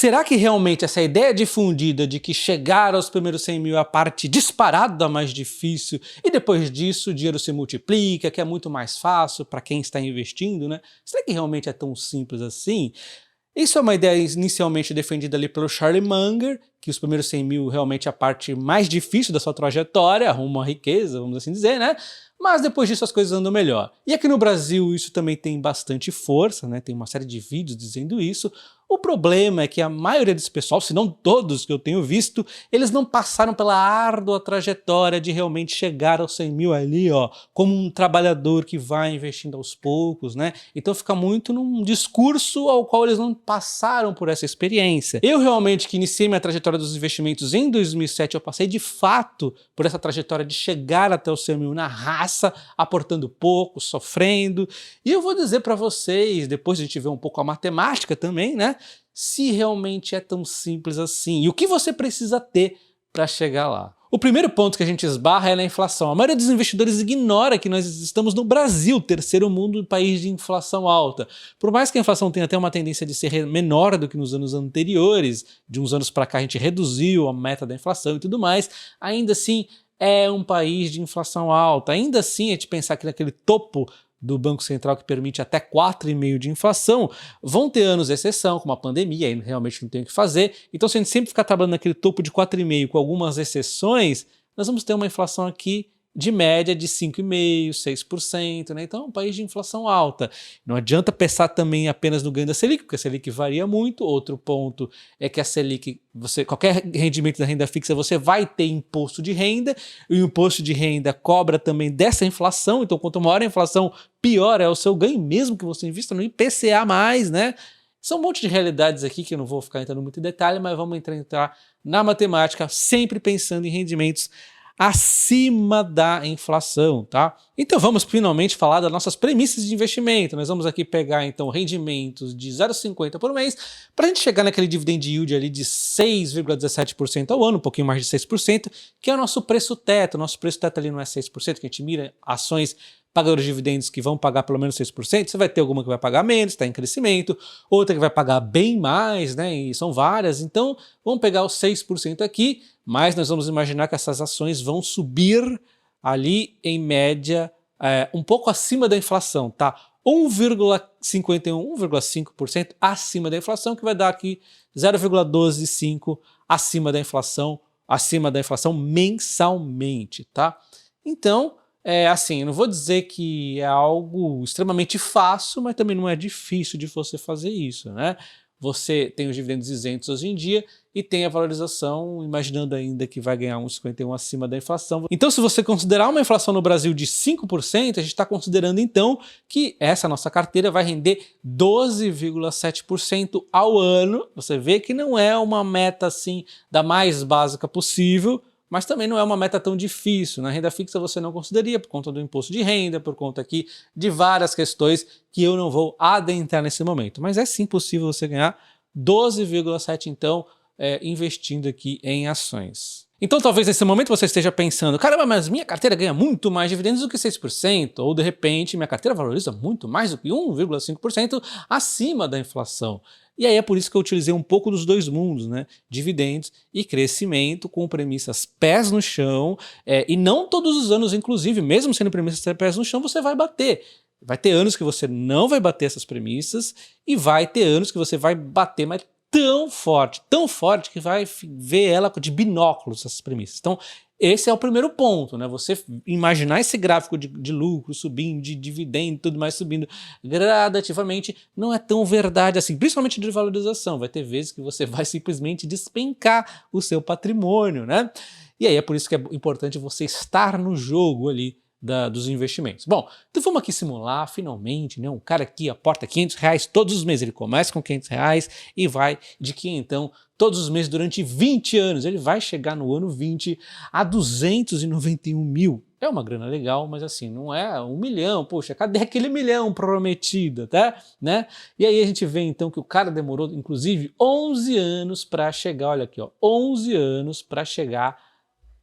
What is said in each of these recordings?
Será que realmente essa ideia difundida de que chegar aos primeiros 100 mil é a parte disparada mais difícil e depois disso o dinheiro se multiplica, que é muito mais fácil para quem está investindo, né? Será que realmente é tão simples assim? Isso é uma ideia inicialmente defendida ali pelo Charlie Munger, que os primeiros 100 mil realmente é a parte mais difícil da sua trajetória, rumo à riqueza, vamos assim dizer, né? Mas depois disso as coisas andam melhor. E aqui no Brasil isso também tem bastante força, né? Tem uma série de vídeos dizendo isso. O problema é que a maioria desse pessoal, se não todos que eu tenho visto, eles não passaram pela árdua trajetória de realmente chegar aos 100 mil ali, ó, como um trabalhador que vai investindo aos poucos, né? Então fica muito num discurso ao qual eles não passaram por essa experiência. Eu realmente que iniciei minha trajetória dos investimentos em 2007, eu passei de fato por essa trajetória de chegar até os 100 mil na raça, aportando pouco, sofrendo. E eu vou dizer para vocês, depois a gente vê um pouco a matemática também, né? Se realmente é tão simples assim. E o que você precisa ter para chegar lá? O primeiro ponto que a gente esbarra é na inflação. A maioria dos investidores ignora que nós estamos no Brasil, terceiro mundo, país de inflação alta. Por mais que a inflação tenha até uma tendência de ser menor do que nos anos anteriores, de uns anos para cá a gente reduziu a meta da inflação e tudo mais, ainda assim é um país de inflação alta. Ainda assim, a gente pensar que naquele topo do Banco Central que permite até 4,5% de inflação, vão ter anos de exceção, como a pandemia, aí realmente não tem o que fazer. Então se a gente sempre ficar trabalhando naquele topo de 4,5% com algumas exceções, nós vamos ter uma inflação aqui de média de 5,5%, 6%, né? Então é um país de inflação alta. Não adianta pensar também apenas no ganho da Selic, porque a Selic varia muito. Outro ponto é que a Selic, qualquer rendimento da renda fixa, você vai ter imposto de renda, e o imposto de renda cobra também dessa inflação, então quanto maior a inflação, pior é o seu ganho, mesmo que você invista no IPCA+, né? São um monte de realidades aqui que eu não vou ficar entrando muito em detalhe, mas vamos entrar na matemática, sempre pensando em rendimentos acima da inflação, tá? Então vamos finalmente falar das nossas premissas de investimento. Nós vamos aqui pegar então rendimentos de 0,50 por mês para a gente chegar naquele dividend yield ali de 6,17% ao ano, um pouquinho mais de 6%, que é o nosso preço teto. O nosso preço teto ali não é 6%, que a gente mira ações pagadores de dividendos que vão pagar pelo menos 6%, você vai ter alguma que vai pagar menos, está em crescimento, outra que vai pagar bem mais, né? E são várias, então vamos pegar os 6% aqui, mas nós vamos imaginar que essas ações vão subir ali em média um pouco acima da inflação, tá? 1,51%, 1,5% acima da inflação, que vai dar aqui 0,125% acima da inflação mensalmente, tá? Então, assim, eu não vou dizer que é algo extremamente fácil, mas também não é difícil de você fazer isso, né? Você tem os dividendos isentos hoje em dia e tem a valorização, imaginando ainda que vai ganhar uns 51 acima da inflação. Então, se você considerar uma inflação no Brasil de 5%, a gente está considerando então que essa nossa carteira vai render 12,7% ao ano. Você vê que não é uma meta assim da mais básica possível, mas também não é uma meta tão difícil. Na renda fixa você não consideraria por conta do imposto de renda, por conta aqui de várias questões que eu não vou adentrar nesse momento. Mas é sim possível você ganhar 12,7% então investindo aqui em ações. Então talvez nesse momento você esteja pensando, caramba, mas minha carteira ganha muito mais dividendos do que 6%, ou de repente minha carteira valoriza muito mais do que 1,5% acima da inflação. E aí é por isso que eu utilizei um pouco dos dois mundos, né? Dividendos e crescimento com premissas pés no chão, e não todos os anos, inclusive, mesmo sendo premissas pés no chão, você vai bater. Vai ter anos que você não vai bater essas premissas e vai ter anos que você vai bater, mas tão forte que vai ver ela de binóculos, essas premissas. Então, esse é o primeiro ponto, né? Você imaginar esse gráfico de lucro subindo, de dividendo, tudo mais subindo gradativamente, não é tão verdade assim, principalmente de valorização. Vai ter vezes que você vai simplesmente despencar o seu patrimônio, né? E aí é por isso que é importante você estar no jogo ali dos investimentos. Bom, então vamos aqui simular finalmente, né? Um cara aqui aporta R$500 todos os meses, ele começa com R$500 e vai de quinhentão todos os meses durante 20 anos. Ele vai chegar no ano 20 a 291 mil. É uma grana legal, mas assim, não é 1 milhão, poxa, cadê aquele milhão prometido, tá? Né? E aí a gente vê então que o cara demorou inclusive 11 anos para chegar, olha aqui, ó, 11 anos para chegar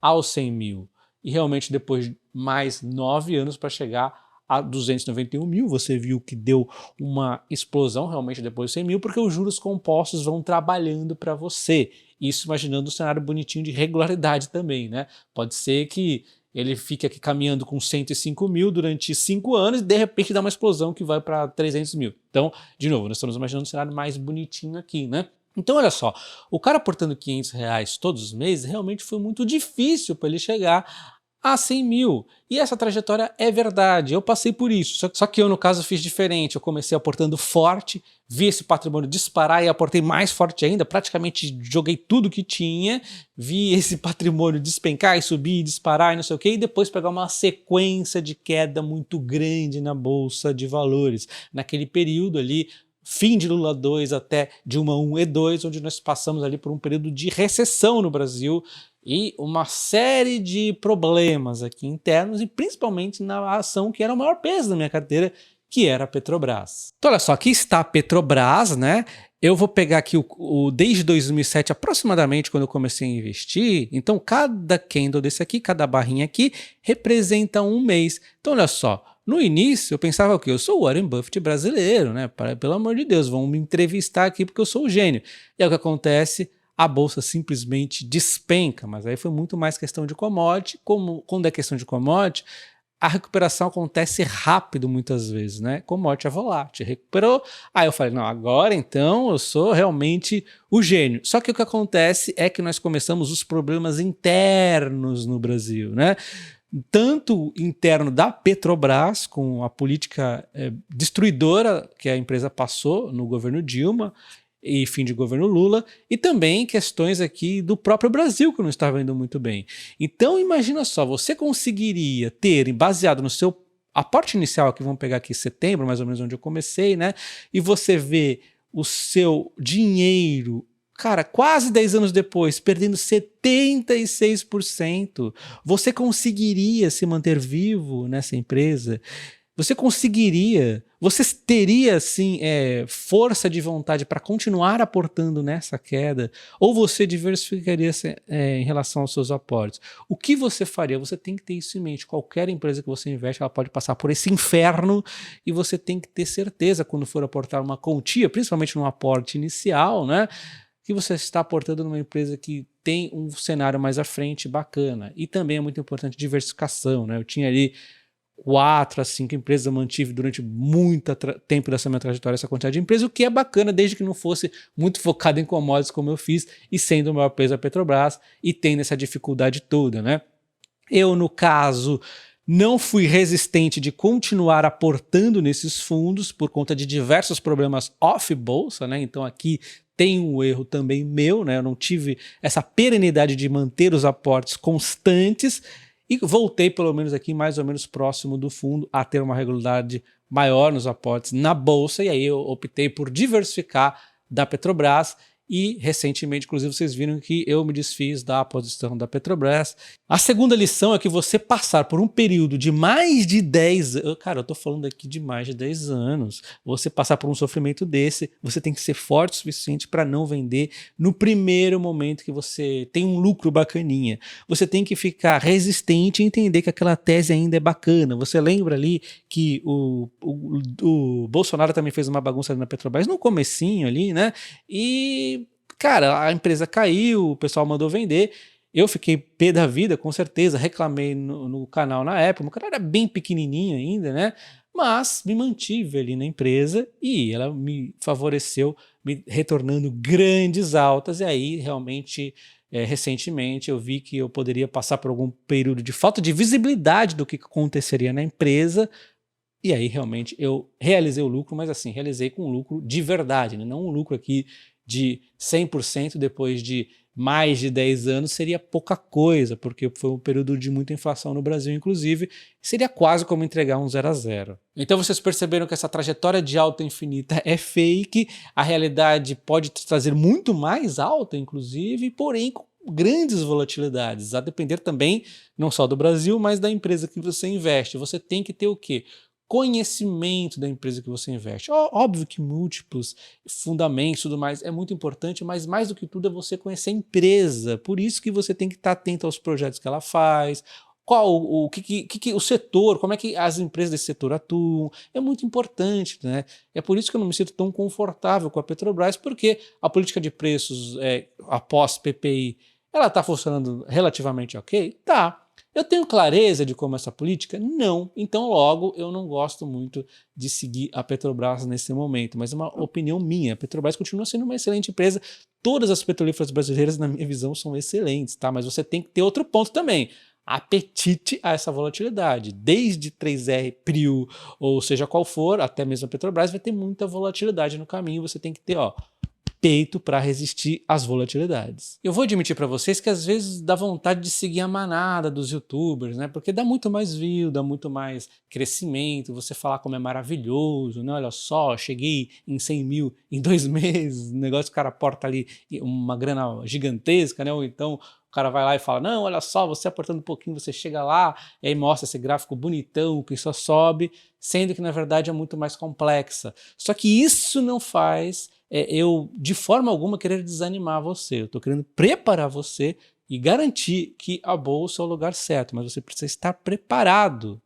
aos 100 mil. E realmente depois mais 9 anos para chegar a 291 mil, você viu que deu uma explosão realmente depois de 100 mil, porque os juros compostos vão trabalhando para você. Isso imaginando um cenário bonitinho de regularidade também, né? Pode ser que ele fique aqui caminhando com 105 mil durante 5 anos e de repente dá uma explosão que vai para 300 mil. Então, de novo, nós estamos imaginando um cenário mais bonitinho aqui, né? Então, olha só, o cara aportando R$ 500 todos os meses realmente foi muito difícil para ele chegar a 100 mil. E essa trajetória é verdade, eu passei por isso. Só que eu, no caso, fiz diferente. Eu comecei aportando forte, vi esse patrimônio disparar e aportei mais forte ainda. Praticamente joguei tudo que tinha, vi esse patrimônio despencar e subir, e disparar e não sei o quê, e depois pegar uma sequência de queda muito grande na Bolsa de Valores. Naquele período ali, fim de Lula 2 até Dilma 1 e 2, onde nós passamos ali por um período de recessão no Brasil e uma série de problemas aqui internos e principalmente na ação que era o maior peso da minha carteira, que era a Petrobras. Então olha só, aqui está a Petrobras, né? Eu vou pegar aqui desde 2007 aproximadamente, quando eu comecei a investir. Então cada candle desse aqui, cada barrinha aqui, representa um mês. Então olha só, no início eu pensava o quê? Eu sou o Warren Buffett brasileiro, né? Pelo amor de Deus, vão me entrevistar aqui porque eu sou o gênio. E é o que acontece, a bolsa simplesmente despenca, mas aí foi muito mais questão de commodity. Quando é questão de commodity, a recuperação acontece rápido muitas vezes, né? Commodity é volátil, recuperou, aí eu falei, não, agora então eu sou realmente o gênio. Só que o que acontece é que nós começamos os problemas internos no Brasil, né? Tanto interno da Petrobras, com a política destruidora que a empresa passou no governo Dilma, e fim de governo Lula, e também questões aqui do próprio Brasil que não estava indo muito bem. Então imagina só, você conseguiria ter, baseado no seu aporte inicial, que vamos pegar aqui em setembro, mais ou menos onde eu comecei, né? E você vê o seu dinheiro, cara, quase 10 anos depois, perdendo 76%, você conseguiria se manter vivo nessa empresa? Você conseguiria, você teria assim, força de vontade para continuar aportando nessa queda? Ou você diversificaria em relação aos seus aportes? O que você faria? Você tem que ter isso em mente. Qualquer empresa que você investe, ela pode passar por esse inferno e você tem que ter certeza quando for aportar uma quantia, principalmente no aporte inicial, né? Que você está aportando numa empresa que tem um cenário mais à frente bacana. E também é muito importante diversificação, né? Eu tinha ali 4 a 5 empresas, eu mantive durante muito tempo dessa minha trajetória essa quantidade de empresas, o que é bacana desde que não fosse muito focado em commodities como eu fiz, e sendo o maior peso a Petrobras e tendo essa dificuldade toda, né? Eu, no caso, não fui resistente de continuar aportando nesses fundos por conta de diversos problemas off-bolsa, né? Então aqui tem um erro também meu, né? Eu não tive essa perenidade de manter os aportes constantes, e voltei pelo menos aqui mais ou menos próximo do fundo a ter uma regularidade maior nos aportes na bolsa, e aí eu optei por diversificar da Petrobras. E recentemente, inclusive, vocês viram que eu me desfiz da posição da Petrobras. A segunda lição é que você passar por um período de mais de 10 anos, cara, eu tô falando aqui de mais de 10 anos, você passar por um sofrimento desse, você tem que ser forte o suficiente para não vender no primeiro momento que você tem um lucro bacaninha. Você tem que ficar resistente e entender que aquela tese ainda é bacana. Você lembra ali que o Bolsonaro também fez uma bagunça ali na Petrobras no comecinho ali, né? E cara, a empresa caiu, o pessoal mandou vender, eu fiquei pé da vida, com certeza, reclamei no canal na época, o canal era bem pequenininho ainda, né? Mas me mantive ali na empresa e ela me favoreceu, me retornando grandes altas, e aí realmente, recentemente, eu vi que eu poderia passar por algum período de falta de visibilidade do que aconteceria na empresa, e aí realmente eu realizei o lucro, mas assim, realizei com um lucro de verdade, né? Não um lucro aqui de 100% depois de mais de 10 anos seria pouca coisa, porque foi um período de muita inflação no Brasil, inclusive, seria quase como entregar um 0 a 0. Então vocês perceberam que essa trajetória de alta infinita é fake, a realidade pode trazer muito mais alta, inclusive, porém com grandes volatilidades, a depender também não só do Brasil, mas da empresa que você investe. Você tem que ter o quê? Conhecimento da empresa que você investe. Óbvio que múltiplos, fundamentos e tudo mais é muito importante, mas mais do que tudo é você conhecer a empresa. Por isso que você tem que estar atento aos projetos que ela faz, qual o setor, como é que as empresas desse setor atuam, é muito importante, né? É por isso que eu não me sinto tão confortável com a Petrobras, porque a política de preços após PPI, ela está funcionando relativamente ok? Tá. Eu tenho clareza de como essa política? Não. Então, logo, eu não gosto muito de seguir a Petrobras nesse momento, mas é uma opinião minha. A Petrobras continua sendo uma excelente empresa. Todas as petrolíferas brasileiras, na minha visão, são excelentes, tá? Mas você tem que ter outro ponto também. Apetite a essa volatilidade. Desde 3R, PRIO, ou seja qual for, até mesmo a Petrobras, vai ter muita volatilidade no caminho. Você tem que ter, peito para resistir às volatilidades. Eu vou admitir para vocês que às vezes dá vontade de seguir a manada dos youtubers, né? Porque dá muito mais view, dá muito mais crescimento, você falar como é maravilhoso, né? Olha só, cheguei em 100 mil em 2 meses, o negócio, o cara aporta ali uma grana gigantesca, né? Ou então o cara vai lá e fala, não, olha só, você aportando um pouquinho, você chega lá, e aí mostra esse gráfico bonitão que só sobe, sendo que na verdade é muito mais complexa. Só que isso não faz eu, de forma alguma, querer desanimar você. Eu estou querendo preparar você e garantir que a bolsa é o lugar certo, mas você precisa estar preparado.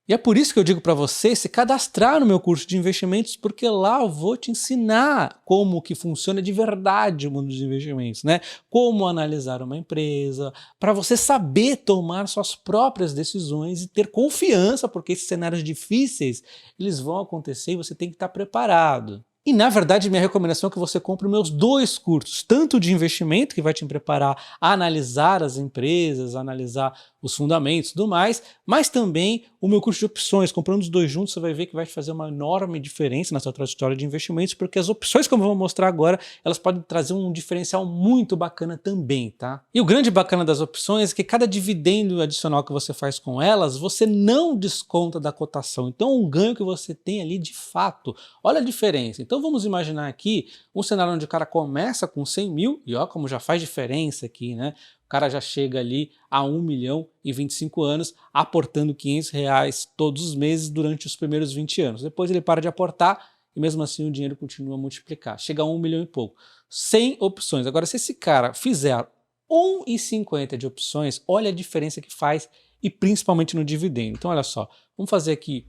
E é por isso que eu digo para você se cadastrar no meu curso de investimentos, porque lá eu vou te ensinar como que funciona de verdade o mundo dos investimentos, né? Como analisar uma empresa, para você saber tomar suas próprias decisões e ter confiança, porque esses cenários difíceis, eles vão acontecer e você tem que estar preparado. E, na verdade, minha recomendação é que você compre os meus 2 cursos, tanto de investimento, que vai te preparar a analisar as empresas, a analisar os fundamentos e tudo mais, mas também o meu curso de opções. Comprando os 2 juntos, você vai ver que vai fazer uma enorme diferença na sua trajetória de investimentos, porque as opções, como eu vou mostrar agora, elas podem trazer um diferencial muito bacana também, tá? E o grande bacana das opções é que cada dividendo adicional que você faz com elas, você não desconta da cotação. Então, um ganho que você tem ali de fato. Olha a diferença. Então vamos imaginar aqui um cenário onde o cara começa com 100 mil, e ó como já faz diferença aqui, né? O cara já chega ali a 1 milhão e 25 anos, aportando R$500 todos os meses durante os primeiros 20 anos. Depois ele para de aportar e mesmo assim o dinheiro continua a multiplicar. Chega a 1 milhão e pouco. Sem opções. Agora, se esse cara fizer 1,50 de opções, olha a diferença que faz, e principalmente no dividendo. Então olha só, vamos fazer aqui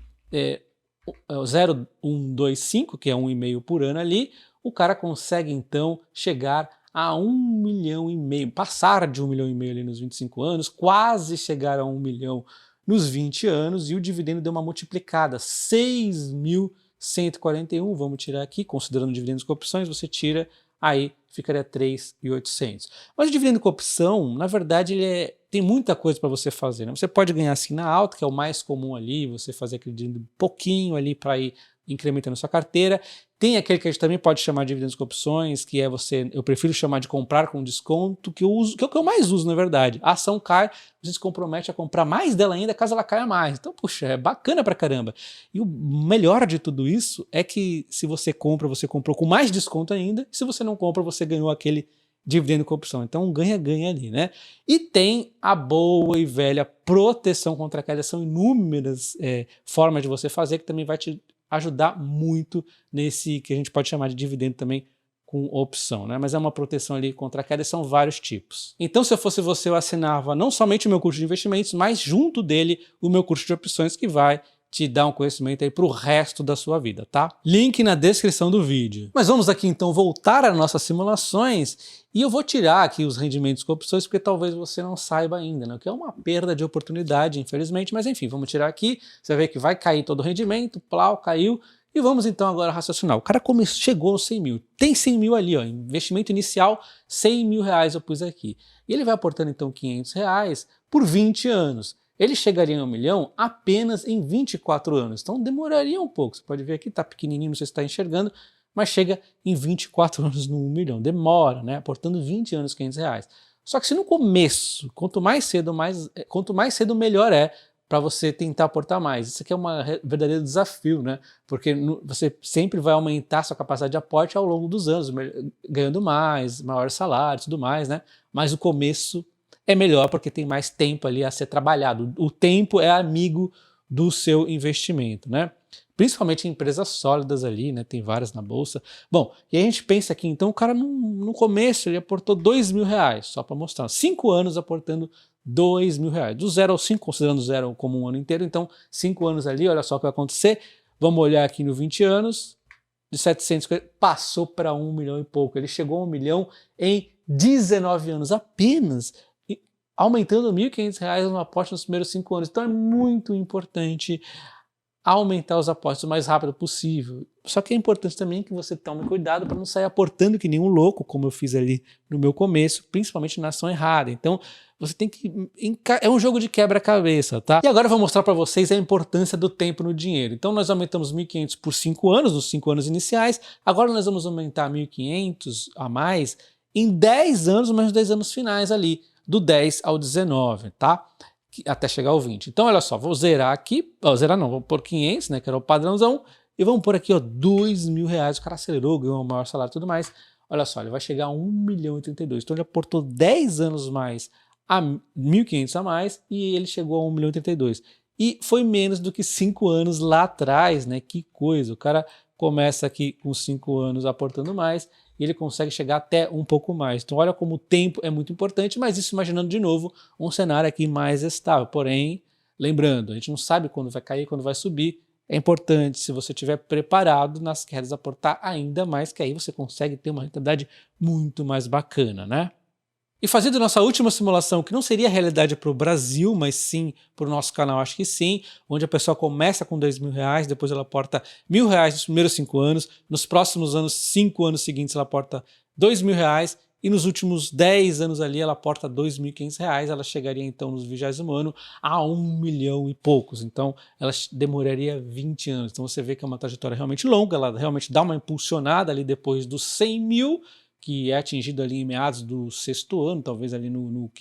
0,125, que é 1,5 por ano ali, o cara consegue então chegar a 1,5 milhão, passar de 1,5 milhão ali nos 25 anos, quase chegar a 1 milhão nos 20 anos, e o dividendo deu uma multiplicada, 6.141, vamos tirar aqui, considerando dividendos com opções, você tira, aí ficaria 3.800. Mas o dividendo com opção, na verdade, tem muita coisa para você fazer, né? Você pode ganhar assim na alta, que é o mais comum ali, você fazer aquele dividendo pouquinho ali para ir incrementando sua carteira. Tem aquele que a gente também pode chamar de dividendos com opções, que é eu prefiro chamar de comprar com desconto, que eu uso, que é o que eu mais uso, na verdade. A ação cai, você se compromete a comprar mais dela ainda, caso ela caia mais. Então, puxa, é bacana pra caramba. E o melhor de tudo isso é que se você compra, você comprou com mais desconto ainda, e se você não compra, você ganhou aquele dividendo com opção. Então, um ganha-ganha ali, né? E tem a boa e velha proteção contra queda. São inúmeras formas de você fazer, que também vai te ajudar muito nesse que a gente pode chamar de dividendo também com opção, né? Mas é uma proteção ali contra a queda, e são vários tipos. Então, se eu fosse você, eu assinava não somente o meu curso de investimentos, mas junto dele o meu curso de opções, que vai te dar um conhecimento aí para o resto da sua vida, tá? Link na descrição do vídeo. Mas vamos aqui então voltar às nossas simulações, e eu vou tirar aqui os rendimentos com opções, porque talvez você não saiba ainda, né? Que é uma perda de oportunidade, infelizmente, mas enfim, vamos tirar aqui, você vê que vai cair todo o rendimento, plau, caiu, e vamos então agora raciocinar. O cara chegou aos 100 mil, tem 100 mil ali, ó, investimento inicial, 100 mil reais eu pus aqui. E ele vai aportando então 500 reais por 20 anos. Ele chegaria a 1 milhão apenas em 24 anos, então demoraria um pouco. Você pode ver aqui, tá pequenininho, não sei se está enxergando, mas chega em 24 anos no 1 milhão. Demora, né? Aportando 20 anos 500 reais. Só que se no começo, quanto mais cedo melhor é para você tentar aportar mais. Isso aqui é um verdadeiro desafio, né? Porque você sempre vai aumentar sua capacidade de aporte ao longo dos anos, ganhando mais, maior salário e tudo mais, né? Mas o começo é melhor porque tem mais tempo ali a ser trabalhado. O tempo é amigo do seu investimento, né? Principalmente em empresas sólidas ali, né? Tem várias na bolsa. Bom, e aí a gente pensa aqui, então o cara no começo ele aportou R$ 2.000, só para mostrar, 5 anos aportando R$ 2.000, do 0 ao 5, considerando 0 como um ano inteiro, então 5 anos ali, olha só o que vai acontecer. Vamos olhar aqui no 20 anos, de 750, passou para 1 milhão e pouco, ele chegou a 1 milhão em 19 anos apenas, aumentando R$ 1.500 no aporte nos primeiros 5 anos, então é muito importante aumentar os aportes o mais rápido possível. Só que é importante também que você tome cuidado para não sair aportando que nem um louco, como eu fiz ali no meu começo, principalmente na ação errada. Então, você tem que... É um jogo de quebra-cabeça, tá? E agora eu vou mostrar para vocês a importância do tempo no dinheiro. Então, nós aumentamos 1.500 por 5 anos, nos 5 anos iniciais. Agora nós vamos aumentar 1.500 a mais em 10 anos, mais 10 anos finais ali, do 10 ao 19, tá? Até chegar ao 20. Então, olha só, vou zerar aqui, zerar não, vou pôr 500, né, que era o padrãozão, e vamos pôr aqui, ó, R$ 2.000, o cara acelerou, ganhou um maior salário e tudo mais. Olha só, ele vai chegar a 1.032.000, então ele aportou 10 anos mais, a 1.500 a mais, e ele chegou a 1.032.000. E foi menos do que 5 anos lá atrás, né, que coisa, o cara começa aqui com 5 anos aportando mais, e ele consegue chegar até um pouco mais. Então olha como o tempo é muito importante, mas isso imaginando de novo um cenário aqui mais estável. Porém, lembrando, a gente não sabe quando vai cair, quando vai subir. É importante, se você estiver preparado nas quedas, aportar ainda mais, que aí você consegue ter uma rentabilidade muito mais bacana, né? E fazendo nossa última simulação, que não seria realidade para o Brasil, mas sim para o nosso canal, acho que sim, onde a pessoa começa com R$ 2.000, depois ela aporta R$ 1.000 nos primeiros 5 anos, nos próximos 5 anos seguintes ela aporta R$ 2.000 e nos últimos 10 anos ali ela aporta R$ 2.500, ela chegaria então no 20º ano a 1 milhão e poucos, então ela demoraria 20 anos. Então você vê que é uma trajetória realmente longa, ela realmente dá uma impulsionada ali depois dos 100 mil, que é atingido ali em meados do 6º ano, talvez ali no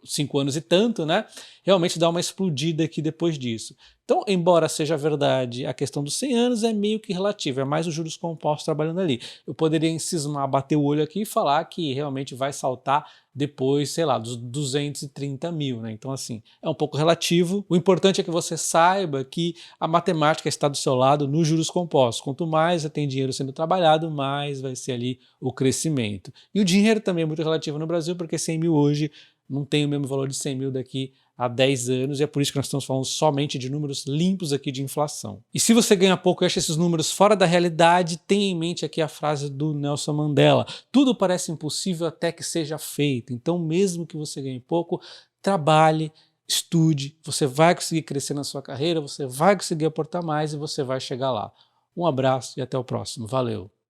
5 anos e tanto, né? Realmente dá uma explodida aqui depois disso. Então, embora seja verdade, a questão dos 100 anos é meio que relativa, é mais os juros compostos trabalhando ali. Eu poderia cismar, bater o olho aqui e falar que realmente vai saltar depois, sei lá, dos 230 mil, né? Então, assim, é um pouco relativo. O importante é que você saiba que a matemática está do seu lado nos juros compostos. Quanto mais você tem dinheiro sendo trabalhado, mais vai ser ali o crescimento. E o dinheiro também é muito relativo no Brasil, porque 100 mil hoje não tem o mesmo valor de 100 mil daqui a 10 anos, e é por isso que nós estamos falando somente de números limpos aqui de inflação. E se você ganha pouco e acha esses números fora da realidade, tenha em mente aqui a frase do Nelson Mandela: tudo parece impossível até que seja feito. Então, mesmo que você ganhe pouco, trabalhe, estude, você vai conseguir crescer na sua carreira, você vai conseguir aportar mais e você vai chegar lá. Um abraço e até o próximo. Valeu!